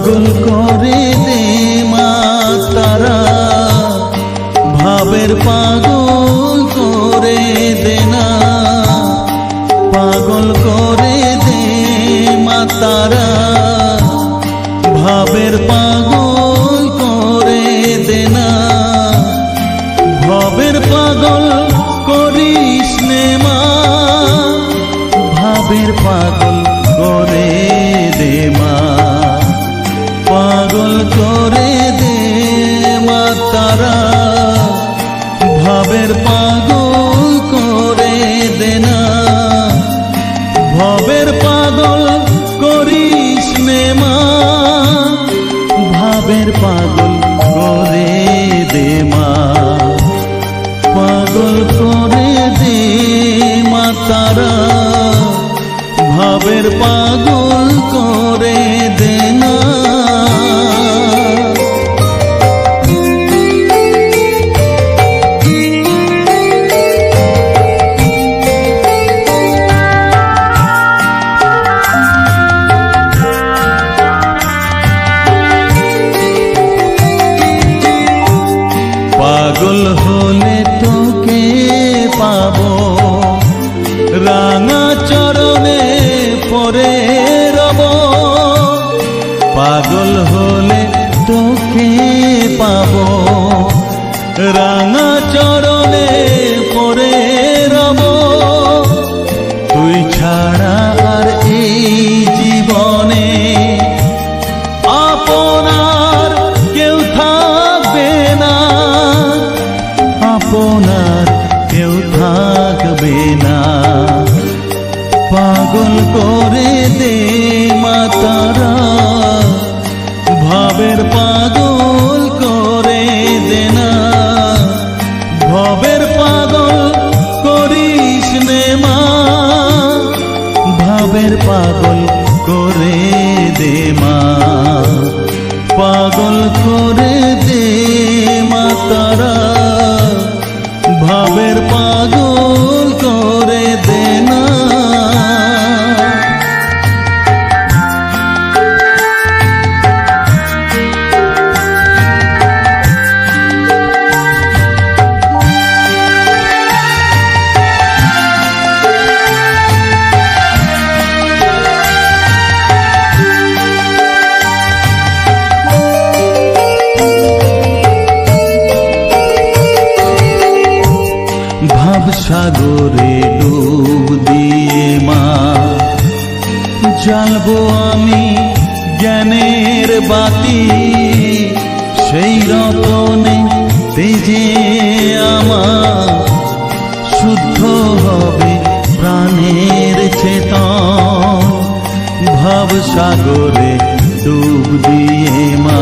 পাগল করে দে মা তারা, ভাবের পাগল করে দে না, পাগল করে দে মা তারা, ভাবের পাগল করে দে না, ভবের পাগল করিস নে মা, ভাবের পাগল করে দে মা, পাগল করে দে মা তারা, ভাবের পাগল করে দে না, ভবের পাগল করিস নে মা, ভাবের পাগল করে দে মা, পাগল করে দে মা তারা, ভাবের পাগল করে দে না। পাগল হলে তোকে পাবো, রাঙা চরণে পরে রব, পাগল হলে তোকে পাবো, রাঙা চরণে পরে রব, তুই ছাড়া আর এই জীবনে আপনার কেউ থাকবে না, আপনার কেউ থাকবে না, পাগল করে দে মা তারা, ভাবের পাগল করে দে না, ভবের পাগল করিস নে মা, ভাবের পাগল করে দে মা, পাগল করে দে মা তারা, ভাবের পাগল করে দে না। ভাব সাগরে ডুব দিয়ে মা, জ্বালবো আমি জ্ঞানের বাতি, সেই রতনে তেজে আমার শুদ্ধ হবে প্রাণের চেতন, ভাব সাগরে ডুব দিয়ে মা,